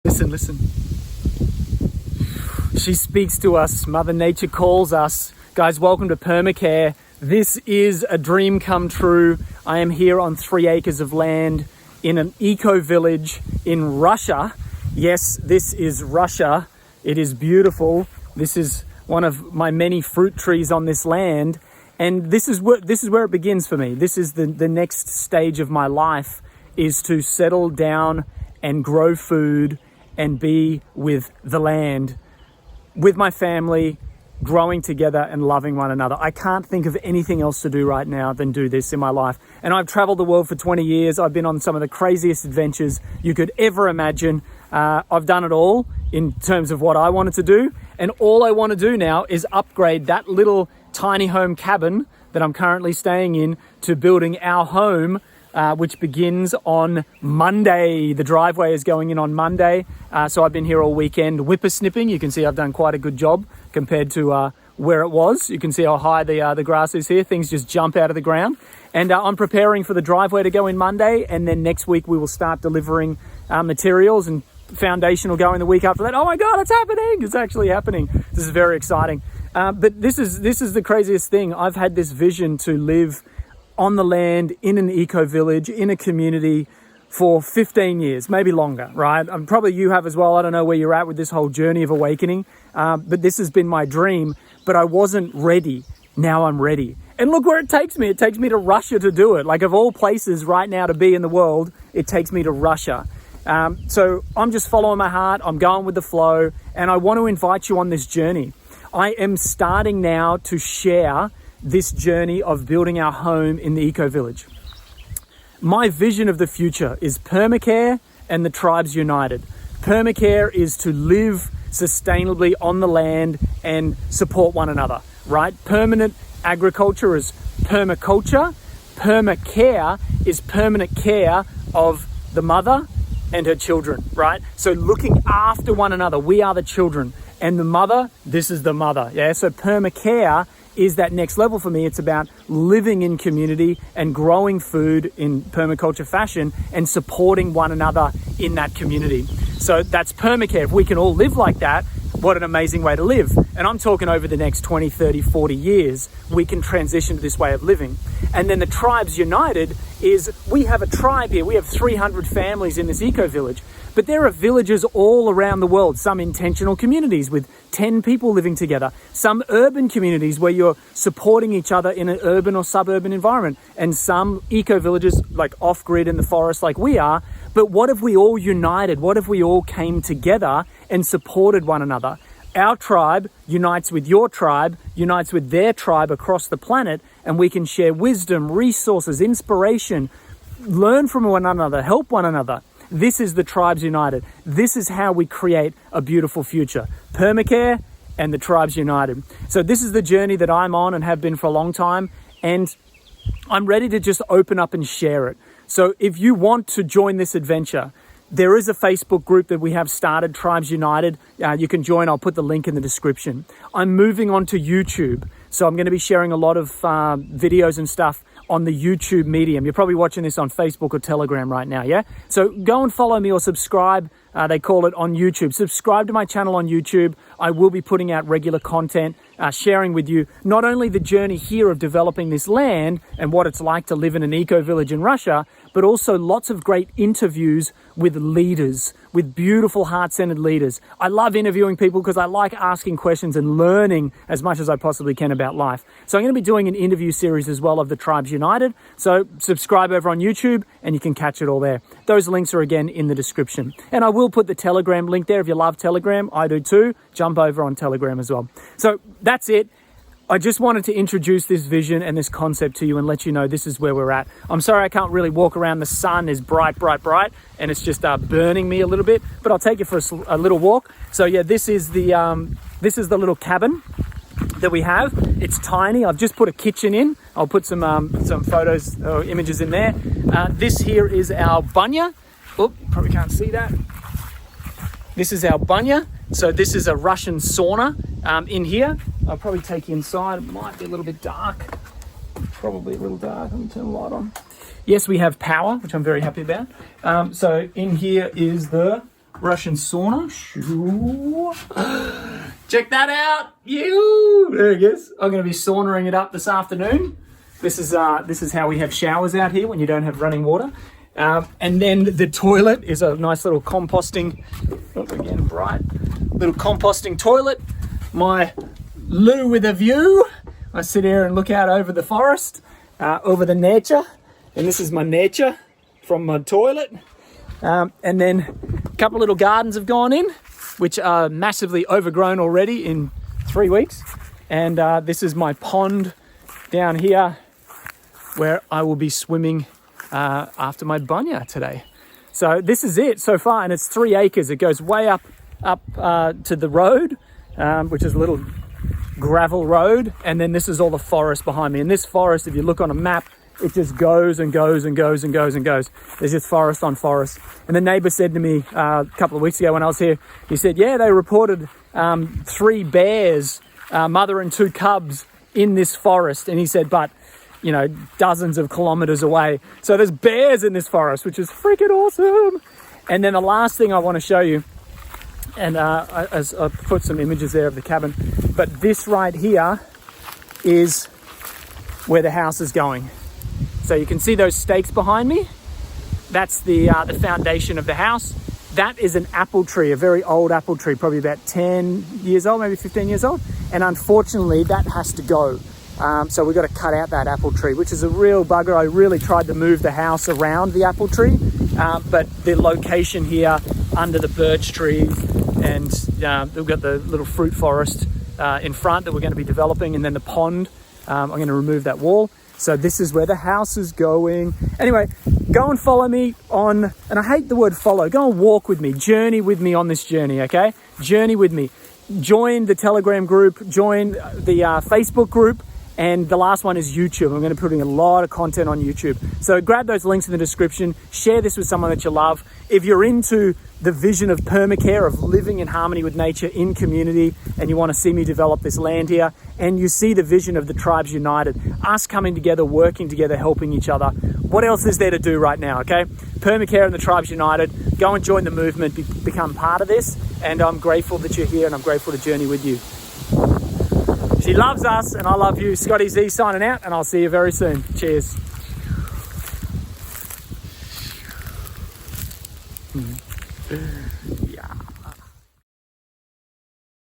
Listen, listen. She speaks to us. Mother Nature calls us. Guys, welcome to PermaCare. This is a dream come true. I am here on 3 acres of land in an eco-village in Russia. Yes, this is Russia. It is beautiful. This is one of my many fruit trees on this land. And this is where it begins for me. This is the next stage of my life, is to settle down and grow food and be with the land, with my family, growing together and loving one another. I can't think of anything else to do right now than do this in my life. And I've traveled the world for 20 years. I've been on some of the craziest adventures you could ever imagine. I've done it all in terms of what I wanted to do. And all I want to do now is upgrade that little tiny home cabin that I'm currently staying in to building our home, which begins on Monday. The driveway is going in on Monday. So I've been here all weekend whippersnipping. You can see I've done quite a good job compared to where it was. You can see how high the grass is here. Things just jump out of the ground. And I'm preparing for the driveway to go in Monday. And then next week we will start delivering materials, and foundation will go in the week after that. Oh my God, it's happening. It's actually happening. This is very exciting. But this is the craziest thing. I've had this vision to live on the land, in an eco-village, in a community for 15 years, maybe longer, right? Probably you have as well. I don't know where you're at with this whole journey of awakening, but this has been my dream, but I wasn't ready. Now I'm ready. And look where it takes me. It takes me to Russia to do it. Like, of all places right now to be in the world, it takes me to Russia. So I'm just following my heart. I'm going with the flow, and I want to invite you on this journey. I am starting now to share this journey of building our home in the eco-village. My vision of the future is PermaCare and the tribes united. PermaCare is to live sustainably on the land and support one another, right? Permanent agriculture is permaculture. PermaCare is permanent care of the mother and her children, right? So looking after one another. We are the children. And the mother, this is the mother. Yeah. So PermaCare is that next level for me. It's about living in community and growing food in permaculture fashion and supporting one another in that community. So that's PermaCare. If we can all live like that, what an amazing way to live. And I'm talking over the next 20, 30, 40 years, we can transition to this way of living. And then the Tribes United is, we have a tribe here. We have 300 families in this eco-village. But there are villages all around the world, some intentional communities with 10 people living together, some urban communities where you're supporting each other in an urban or suburban environment, and some eco-villages like off-grid in the forest like we are. But what if we all united? What if we all came together and supported one another? Our tribe unites with your tribe, unites with their tribe across the planet, and we can share wisdom, resources, inspiration, learn from one another, help one another. This is the Tribes United. This is how we create a beautiful future. PermaCare and the Tribes United. So this is the journey that I'm on and have been for a long time. And I'm ready to just open up and share it. So if you want to join this adventure, there is a Facebook group that we have started, Tribes United. You can join. I'll put the link in the description. I'm moving on to YouTube. So I'm going to be sharing a lot of videos and stuff on the YouTube medium. You're probably watching this on Facebook or Telegram right now, yeah? So go and follow me or subscribe. They call it on YouTube. Subscribe to my channel on YouTube. I will be putting out regular content, sharing with you not only the journey here of developing this land and what it's like to live in an eco-village in Russia, but also lots of great interviews with leaders, with beautiful heart-centered leaders. I love interviewing people because I like asking questions and learning as much as I possibly can about life. So I'm going to be doing an interview series as well of the Tribes United. So subscribe over on YouTube and you can catch it all there. Those links are again in the description. And I will put the Telegram link there. If you love Telegram, I do too. Jump over on Telegram as well. So that's it. I just wanted to introduce this vision and this concept to you and let you know this is where we're at. I'm sorry I can't really walk around. The sun is bright, and it's just burning me a little bit, but I'll take you for a little walk. So yeah, this is the little cabin that we have. It's tiny. I've just put a kitchen in. I'll put some photos or images in there. This here is our banya. Oh, probably can't see that. This is our banya. So this is a Russian sauna in here. I'll probably take you inside. It might be a little bit dark. Probably a little dark. Let me turn the light on. Yes, we have power, which I'm very happy about. So in here is the Russian sauna. Check that out. There it is. I'm going to be saunaing it up this afternoon. This is how we have showers out here when you don't have running water. And then the toilet is a nice little composting, again bright, little composting toilet. My loo with a view. I sit here and look out over the forest, over the nature. And this is my nature from my toilet. And then a couple little gardens have gone in, which are massively overgrown already in 3 weeks. And this is my pond down here where I will be swimming after my bunya today. So this is it so far, and it's 3 acres. It goes way up to the road, which is a little gravel road, and then this is all the forest behind me. And this forest, if you look on a map, it just goes and goes and goes and goes and goes. There's just forest on forest. And the neighbor said to me a couple of weeks ago when I was here, he said, yeah, they reported 3 bears, mother and 2 cubs in this forest. And he said, but you know, dozens of kilometers away. So there's bears in this forest, which is freaking awesome. And then the last thing I want to show you, and I put some images there of the cabin, but this right here is where the house is going. So you can see those stakes behind me. That's the foundation of the house. That is an apple tree, a very old apple tree, probably about 10 years old, maybe 15 years old. And unfortunately, that has to go. So we've got to cut out that apple tree, which is a real bugger. I really tried to move the house around the apple tree, but the location here under the birch trees, and we've got the little fruit forest in front that we're going to be developing, and then the pond. I'm going to remove that wall. So this is where the house is going. Anyway, go and follow me on, and I hate the word follow, go and walk with me, journey with me on this journey, okay? Journey with me. Join the Telegram group, join the Facebook group, and the last one is YouTube. I'm going to be putting a lot of content on YouTube. So grab those links in the description, share this with someone that you love. If you're into the vision of PermaCare, of living in harmony with nature in community, and you want to see me develop this land here, and you see the vision of the Tribes United, us coming together, working together, helping each other, what else is there to do right now, okay? PermaCare and the Tribes United, go and join the movement, become part of this, and I'm grateful that you're here, and I'm grateful to journey with you. She loves us, and I love you. Scotty Z signing out, and I'll see you very soon. Cheers.